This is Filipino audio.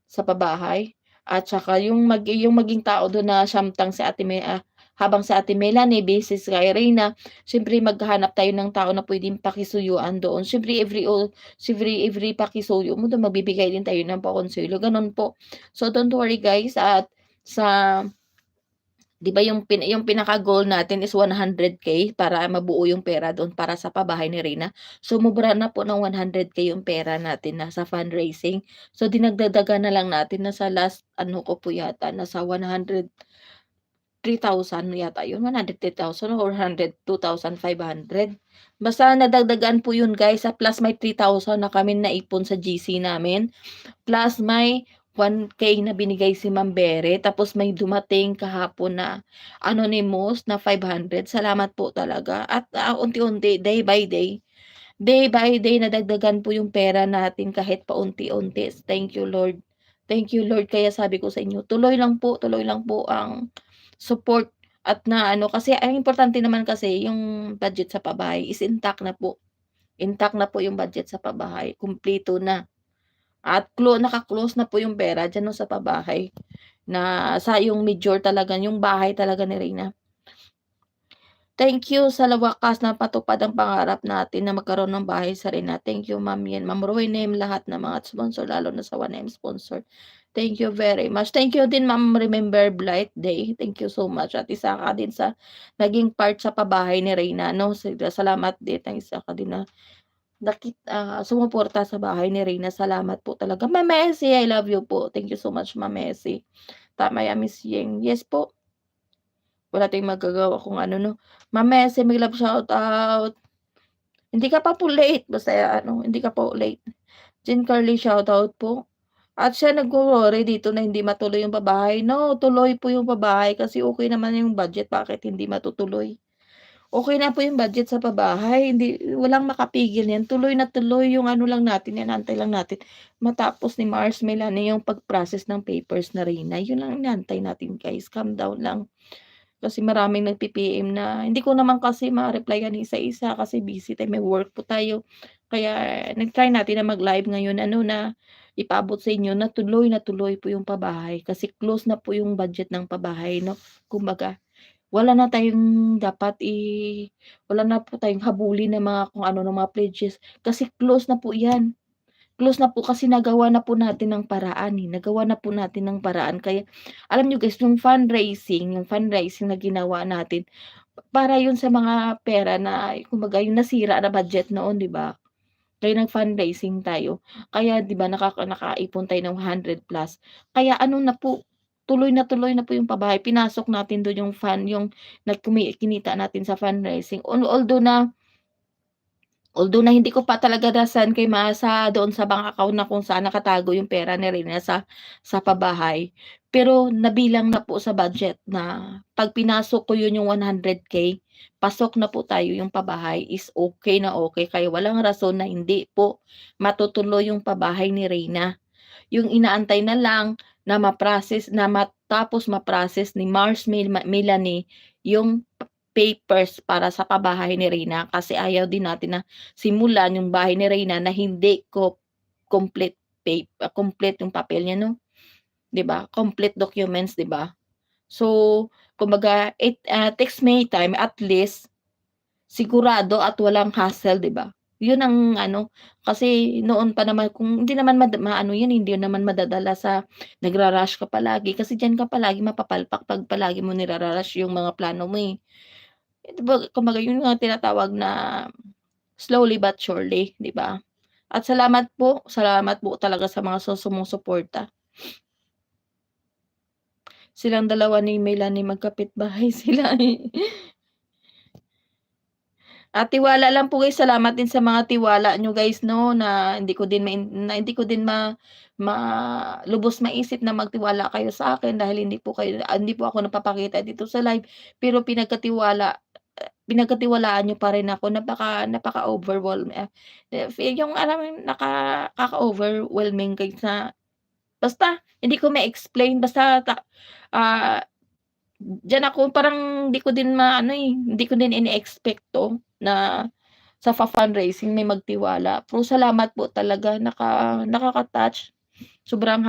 sa pabahay. At saka yung maging tao dun na siyamtang si habang si Ate Melanie busy kay Reyna, siyempre maghahanap tayo ng tao na puwedeng pakisuyuan doon. Siyempre every pakisuyo mo dun magbibigay din tayo ng pakonselo, gano'n po. So don't worry guys at sa 'di ba yung pinaka-goal natin is 100K para mabuo yung pera doon para sa pabahay ni Reyna. Sumobra na po ng 100K yung pera natin na sa fundraising. So dinagdagdagan na lang natin nasa last ano ko po yata nasa 103,000 yata yun, 103,000 or 102,500. Basta nadagdagan po yun guys sa plus may 3,000 na kami naipon sa GC namin. Plus may 1K na binigay si Ma'am Bere, tapos may dumating kahapon na anonymous na 500. Salamat po talaga at, unti-unti, day by day nadagdagan po yung pera natin kahit paunti-unti. Thank you Lord. Thank you Lord. Kaya sabi ko sa inyo, tuloy lang po ang support at na ano, kasi ang importante naman kasi yung budget sa pabahay is intact na po. Intact na po yung budget sa pabahay, kumpleto na. At naka-close na po yung pera diyan 'no sa pabahay, na sa yung major talaga, yung bahay talaga ni Reyna. Thank you sa wakas napatupad ang pangarap natin na magkaroon ng bahay sa Reyna. Thank you Ma'am Yen, Ma'am Roinem, lahat ng mga sponsor lalo na sa 1M sponsor. Thank you very much. Thank you din Ma'am Remember Blight Day. Thank you so much at isa ka din sa naging part sa pabahay ni Reyna 'no. Salamat din at isa ka din na sumuporta sa bahay ni Reyna. Salamat po talaga. Ma'am Messi, I love you po. Thank you so much, Ma'am Messi. Tama yan, Miss Yeng. Yes po. Wala tayong magagawa kung ano 'no. Ma'am Messi, may love shoutout. Hindi ka pa po late, basta ano, hindi ka po late. Jean Carly, shoutout po. At siya nagwo-worry dito na hindi matuloy yung pabahay. No, tuloy po yung pabahay kasi okey naman yung budget, bakit hindi matutuloy? Okey na po yung budget sa pabahay, hindi walang makapigil niyan, tuloy na tuloy yung ano lang natin, inaantay lang natin matapos ni Mars Melanie yung pag-process ng papers na Reyna, yun lang inaantay natin guys, calm down lang. Kasi maraming nagpi-PM na hindi ko naman kasi ma-replyan isa-isa kasi busy tayo, may work po tayo. Kaya nag-try natin na mag-live ngayon ano na ipaabot sa inyo na tuloy po yung pabahay kasi close na po yung budget ng pabahay 'no, kumbaga. Wala na tayong wala na po tayong habulin ng mga kung ano ng mga pledges kasi close na po 'yan. Close na po kasi nagawa na po natin ng paraan, nagawa na po natin ng paraan kaya alam niyo guys yung fundraising na ginawa natin para yun sa mga pera na kumbaga yung nasira na budget noon 'di ba? Kaya nag-fundraising tayo. Kaya 'di ba nakaipon tayo ng 100 plus. Kaya ano na po, tuloy na po yung pabahay. Pinasok natin dun yung yung kinita natin sa fundraising. Although na hindi ko pa talaga kay maasa doon sa bank account na kung saan nakatago yung pera ni Reyna sa pabahay. Pero nabilang na po sa budget na 'pag pinasok ko yun yung 100K, pasok na po tayo yung pabahay is okey na okey. Kaya walang rason na hindi po matutuloy yung pabahay ni Reyna. Yung inaantay na lang na matapos ma-process ni Mars Melanie yung papers para sa pabahay ni Reyna kasi ayaw din natin na simulan yung bahay ni Reyna na hindi complete complete yung papel niya 'no, 'di ba? Complete documents, 'di ba? So, kumbaga takes May time at least sigurado at walang hassle, 'di ba? 'Yun ang ano, kasi noon pa naman kung hindi naman maano 'yan, hindi naman madadala sa nagra-rush ka palagi kasi diyan ka palagi mapapalpak 'pag palagi mo nira-rush yung mga plano mo, eh. 'Di ba kumbaga 'yun nga tinatawag na slowly but surely, 'di ba? At salamat po talaga sa mga sumusuporta. Silang dalawa ni Melanie magkapitbahay sila, eh. At tiwala lang po guys, salamat din sa mga tiwala niyo guys 'no, na hindi ko din ma lubos maisip na magtiwala kayo sa akin dahil hindi po ako nagpapakita dito sa live, pero pinagkatiwalaan niyo pa rin ako. Napaka-overwhelm yung alam mo yung kaka-overwhelming guys na basta hindi ko ma-explain basta ah diyan ako parang hindi ko din ineekspekto na sa fundraising may magtiwala. Pero salamat po talaga nakaka-touch, sobrang